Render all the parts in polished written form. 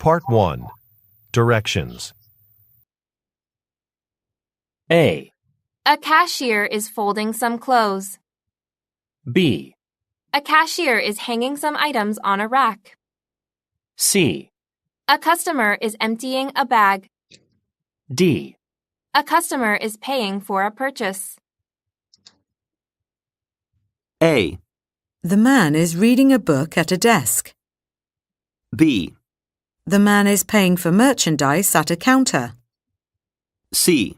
Part 1. Directions. A, A cashier is folding some clothes. B, A cashier is hanging some items on a rack. C, A customer is emptying a bag. D. A customer is paying for a purchase. A, The man is reading a book at a desk. B, The man is paying for merchandise at a counter. C,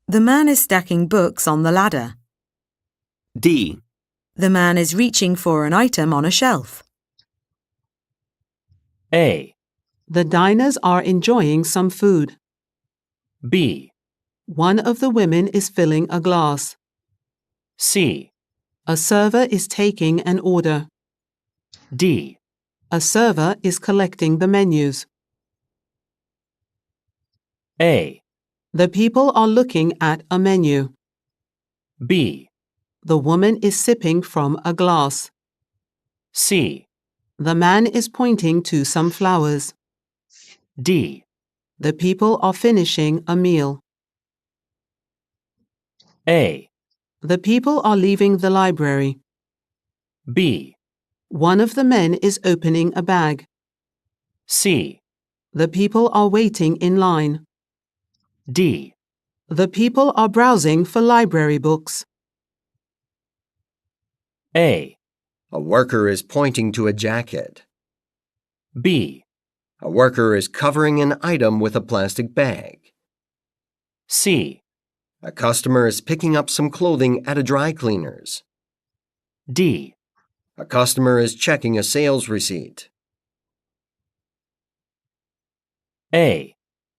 The man is stacking books on the ladder. D, The man is reaching for an item on a shelf. A, The diners are enjoying some food. B, One of the women is filling a glass. C, A server is taking an order. D. A server is collecting the menus. A, The people are looking at a menu. B, The woman is sipping from a glass. C, The man is pointing to some flowers. D. The people are finishing a meal. A, The people are leaving the library. B, One of the men is opening a bag. C, The people are waiting in line. D. The people are browsing for library books. A, A worker is pointing to a jacket. B, A worker is covering an item with a plastic bag. C, A customer is picking up some clothing at a dry cleaner's. D. A customer is checking a sales receipt. A,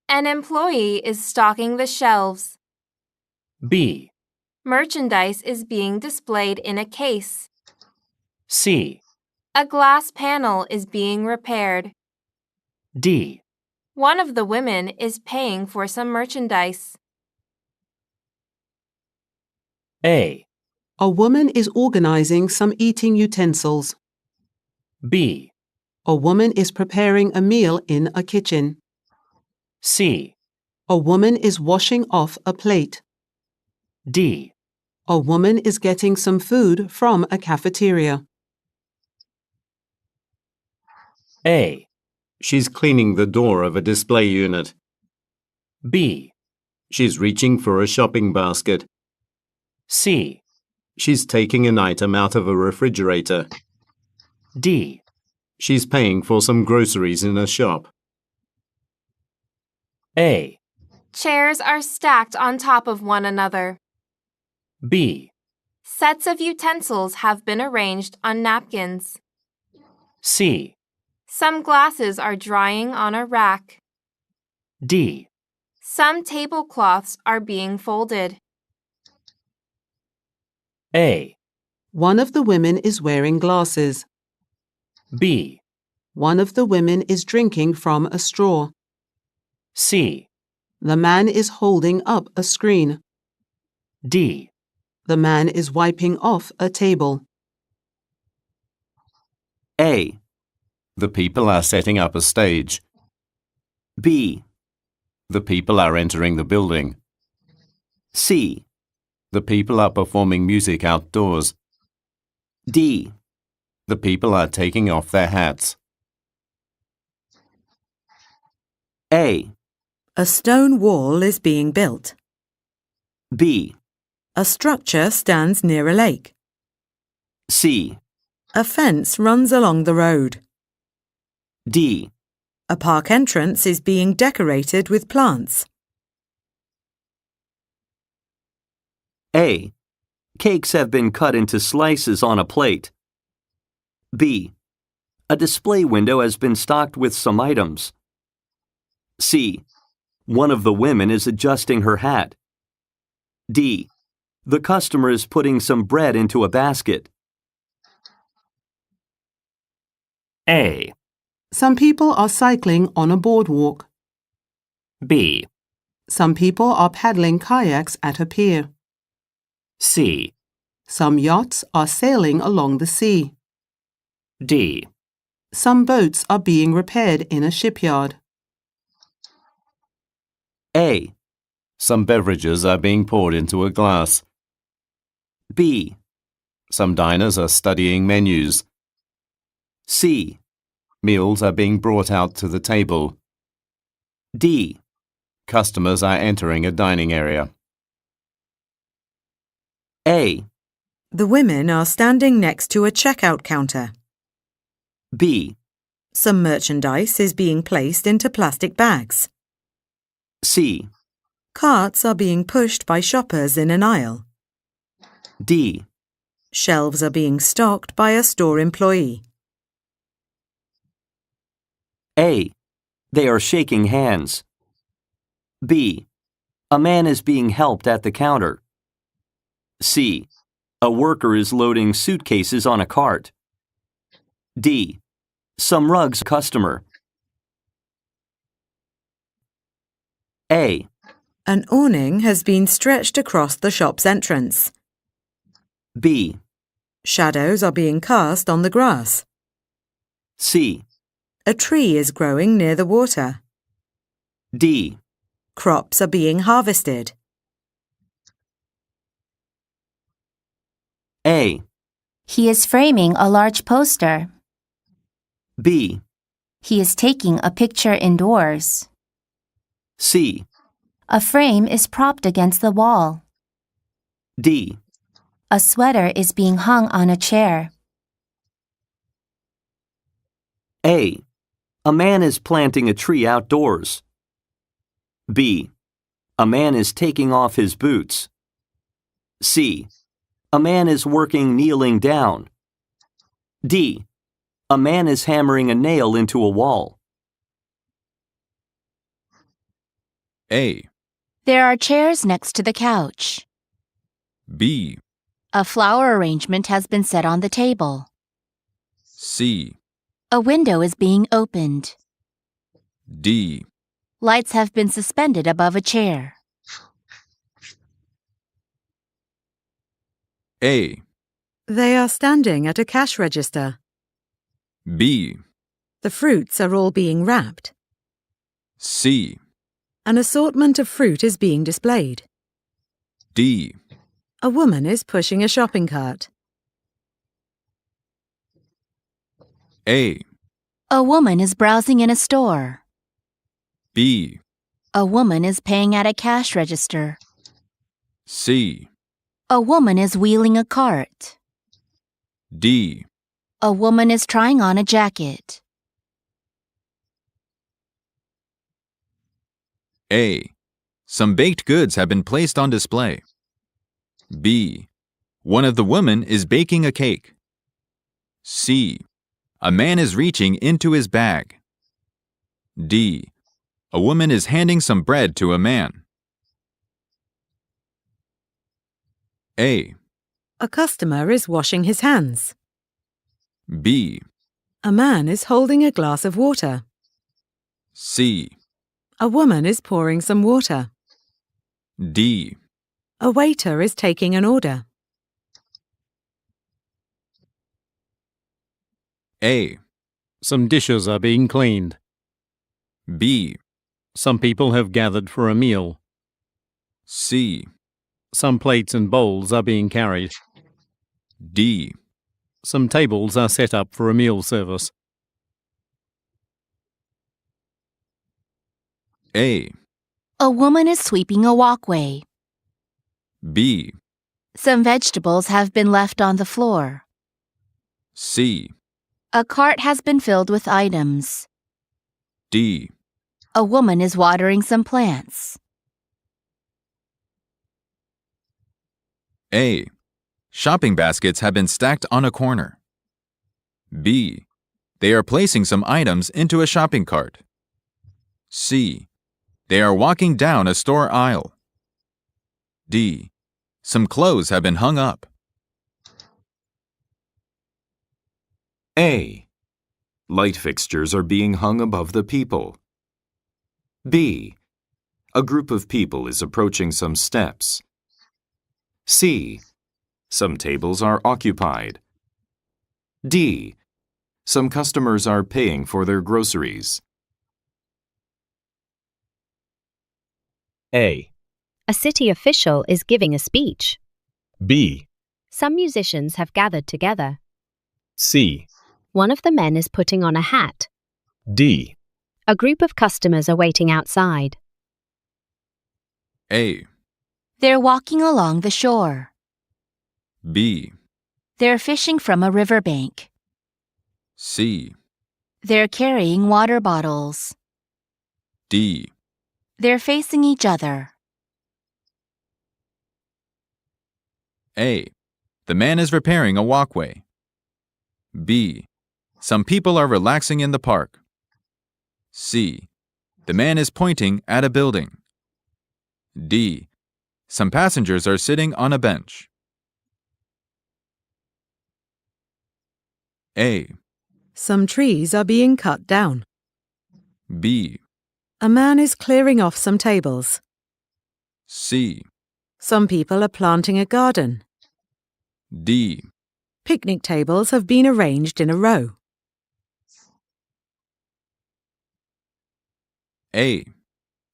An employee is stocking the shelves. B, Merchandise is being displayed in a case. C, A glass panel is being repaired. D. One of the women is paying for some merchandise. A, A woman is organizing some eating utensils. B, A woman is preparing a meal in a kitchen. C, A woman is washing off a plate. D. A woman is getting some food from a cafeteria. A, She's cleaning the door of a display unit. B, She's reaching for a shopping basket. C, She's taking an item out of a refrigerator. D. She's paying for some groceries in a shop. A, Chairs are stacked on top of one another. B, Sets of utensils have been arranged on napkins. C, Some glasses are drying on a rack. D. Some tablecloths are being folded. A, One of the women is wearing glasses. B, One of the women is drinking from a straw. C, The man is holding up a screen. D. The man is wiping off a table. A, The people are setting up a stage. B, The people are entering the building. C, The people are performing music outdoors. D, The people are taking off their hats. A, A stone wall is being built. B, A structure stands near a lake. C, A fence runs along the road. D, A park entrance is being decorated with plants. A, Cakes have been cut into slices on a plate. B, A display window has been stocked with some items. C, One of the women is adjusting her hat. D, The customer is putting some bread into a basket. A, Some people are cycling on a boardwalk. B, Some people are paddling kayaks at a pier. C, Some yachts are sailing along the sea. D. Some boats are being repaired in a shipyard. Some beverages are being poured into a glass. B, Some diners are studying menus. C, Meals are being brought out to the table. D, Customers are entering a dining area. A, The women are standing next to a checkout counter. B, Some merchandise is being placed into plastic bags. C, Carts are being pushed by shoppers in an aisle. D, Shelves are being stocked by a store employee. A, they are shaking hands. B, a man is being helped at the counter. C, a worker is loading suitcases on a cart. D, some rugs customer. A, An awning has been stretched across the shop's entrance. B, Shadows are being cast on the grass. C, A tree is growing near the water. D, Crops are being harvested. A, He is framing a large poster. B, He is taking a picture indoors. C, A frame is propped against the wall. D, A sweater is being hung on a chair. A man is planting a tree outdoors. B, a man is taking off his boots. C, a man is working kneeling down. D, a man is hammering a nail into a wall. A, There are chairs next to the couch. B, A flower arrangement has been set on the table. C, A window is being opened. D, Lights have been suspended above a chair. A, They are standing at a cash register. B, The fruits are all being wrapped. C, An assortment of fruit is being displayed. D, A woman is pushing a shopping cart. A, A woman is browsing in a store. B, A woman is paying at a cash register. C, A woman is wheeling a cart. D, A woman is trying on a jacket. A, some baked goods have been placed on display. B, one of the women is baking a cake. C, a man is reaching into his bag. D, a woman is handing some bread to a man. A, A customer is washing his hands. B, A man is holding a glass of water. C, A woman is pouring some water. D, A waiter is taking an order. A, Some dishes are being cleaned. B, Some people have gathered for a meal. C, Some plates and bowls are being carried. D, Some tables are set up for a meal service. A, A woman is sweeping a walkway. B, Some vegetables have been left on the floor. C, A cart has been filled with items. D, A woman is watering some plants. A, shopping baskets have been stacked on a corner. B, they are placing some items into a shopping cart. C, they are walking down a store aisle. D, some clothes have been hung up. A, light fixtures are being hung above the people. B, a group of people is approaching some steps. C, some tables are occupied. D, some customers are paying for their groceries. A. A city official is giving a speech. B. Some musicians have gathered together. C. One of the men is putting on a hat. D. A group of customers are waiting outside. A. They're walking along the shore. B. They're fishing from a riverbank. C. They're carrying water bottles. D. They're facing each other. A. The man is repairing a walkway. B. Some people are relaxing in the park. C. The man is pointing at a building. D. Some passengers are sitting on a bench. A. Some trees are being cut down. B. A man is clearing off some tables. C. Some people are planting a garden. D. Picnic tables have been arranged in a row. A.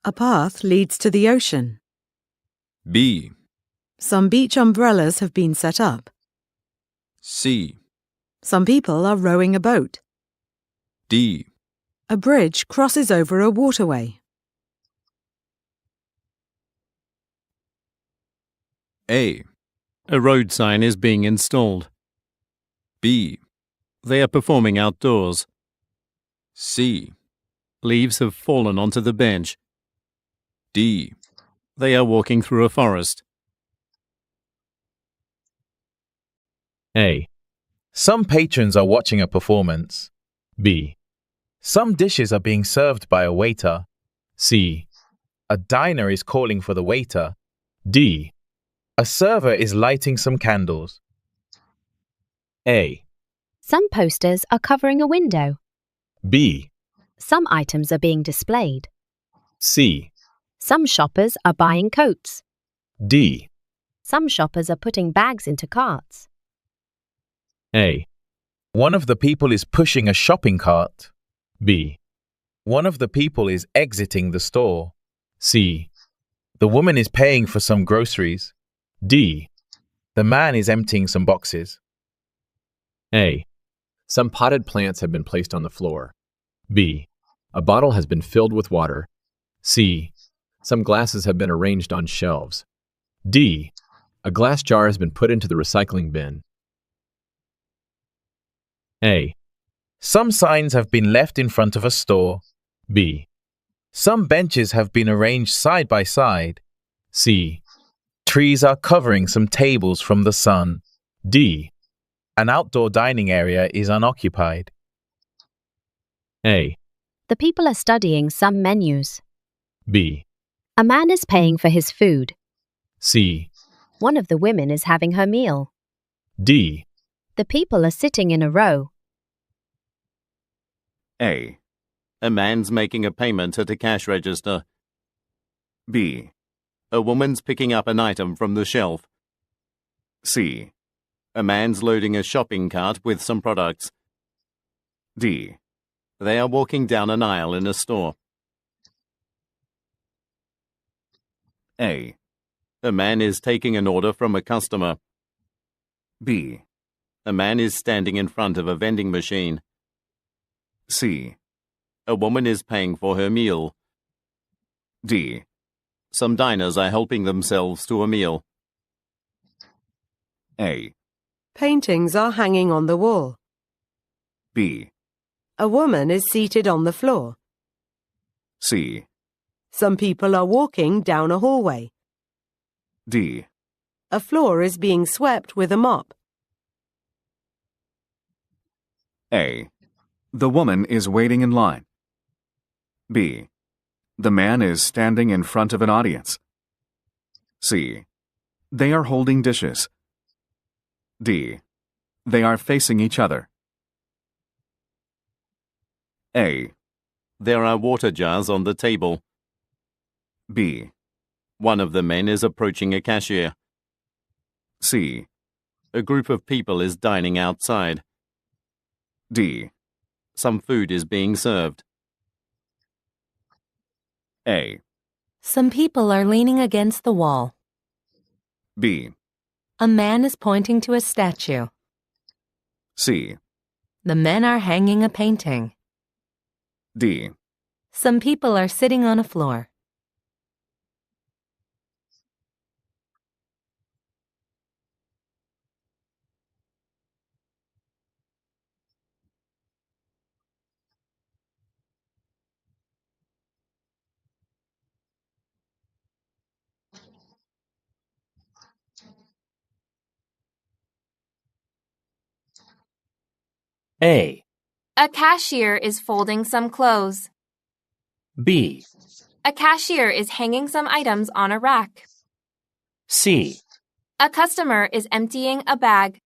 A path leads to the ocean. B. Some beach umbrellas have been set up. C. Some people are rowing a boat. D. A bridge crosses over a waterway. A. A road sign is being installed. B. They are performing outdoors. C. Leaves have fallen onto the bench. D. They are walking through a forest. A. Some patrons are watching a performance. B. Some dishes are being served by a waiter. C. A diner is calling for the waiter. D. A server is lighting some candles. A. Some posters are covering a window. B. Some items are being displayed. C. Some shoppers are buying coats. D. Some shoppers are putting bags into carts. A. One of the people is pushing a shopping cart. B. One of the people is exiting the store. C. The woman is paying for some groceries. D. The man is emptying some boxes. A. Some potted plants have been placed on the floor. B. A bottle has been filled with water. C. Some glasses have been arranged on shelves. D. A glass jar has been put into the recycling bin. A. Some signs have been left in front of a store. B. Some benches have been arranged side by side. C. Trees are covering some tables from the sun. D. An outdoor dining area is unoccupied. A. The people are studying some menus. B. A man is paying for his food. C. One of the women is having her meal. D. The people are sitting in a row. A. A man's making a payment at a cash register. B. A woman's picking up an item from the shelf. C. A man's loading a shopping cart with some products. D. They are walking down an aisle in a store. A. A man is taking an order from a customer. B. A man is standing in front of a vending machine. C. A woman is paying for her meal. D. Some diners are helping themselves to a meal. A. Paintings are hanging on the wall. B. A woman is seated on the floor. C. Some people are walking down a hallway. D. A floor is being swept with a mop. A. The woman is waiting in line. B. The man is standing in front of an audience. C. They are holding dishes. D. They are facing each other. A. There are water jars on the table. B. One of the men is approaching a cashier. C. A group of people is dining outside. D. Some food is being served. A. Some people are leaning against the wall. B. A man is pointing to a statue. C. The men are hanging a painting. D. Some people are sitting on a floor. A. A cashier is folding some clothes. B. A cashier is hanging some items on a rack. C. A customer is emptying a bag.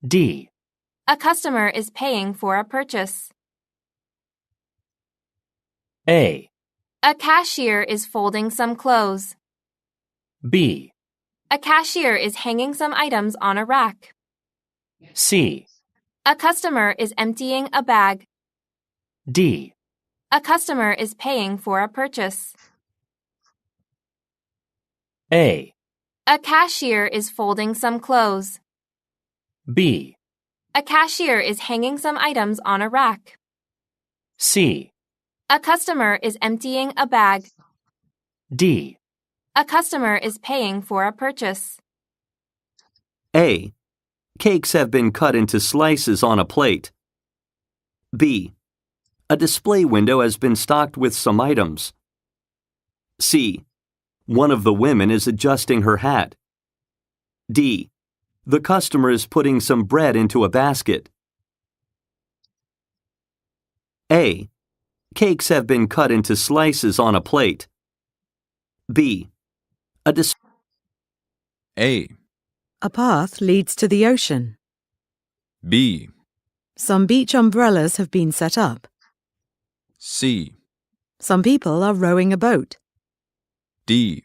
D. A customer is paying for a purchase. A. A cashier is folding some clothes. B. A cashier is hanging some items on a rack. C. A customer is emptying a bag. D. A customer is paying for a purchase. A. A cashier is folding some clothes. B. A cashier is hanging some items on a rack. C. A customer is emptying a bag. D. A customer is paying for a purchase. A. Cakes have been cut into slices on a plate. B. A display window has been stocked with some items. C. One of the women is adjusting her hat. D. The customer is putting some bread into a basket. A. Cakes have been cut into slices on a plate. B. A. A path leads to the ocean. B. Some beach umbrellas have been set up. C. Some people are rowing a boat. D.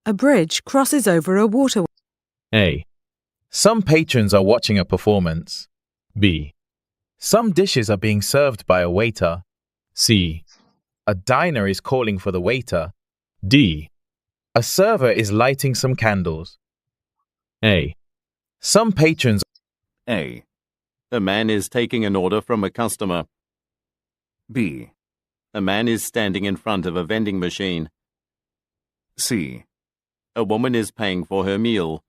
A bridge crosses over a waterway. A. Some patrons are watching a performance. B. Some dishes are being served by a waiter. C. A diner is calling for the waiter. D. A server is lighting some candles. A. Some patrons. A. A man is taking an order from a customer. B. A man is standing in front of a vending machine. C. A woman is paying for her meal.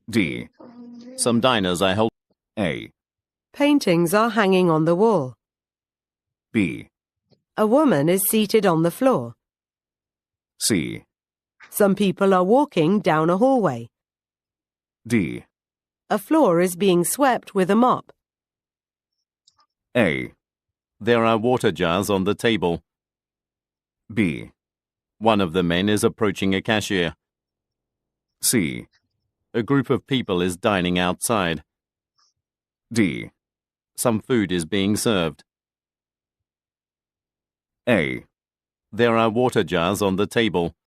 D. Some diners are held. A. Paintings are hanging on the wall. B. A woman is seated on the floor. C. Some people are walking down a hallway. D. A floor is being swept with a mop. A. There are water jars on the table. B. One of the men is approaching a cashier. C. A group of people is dining outside. D. Some food is being served. A. There are water jars on the table.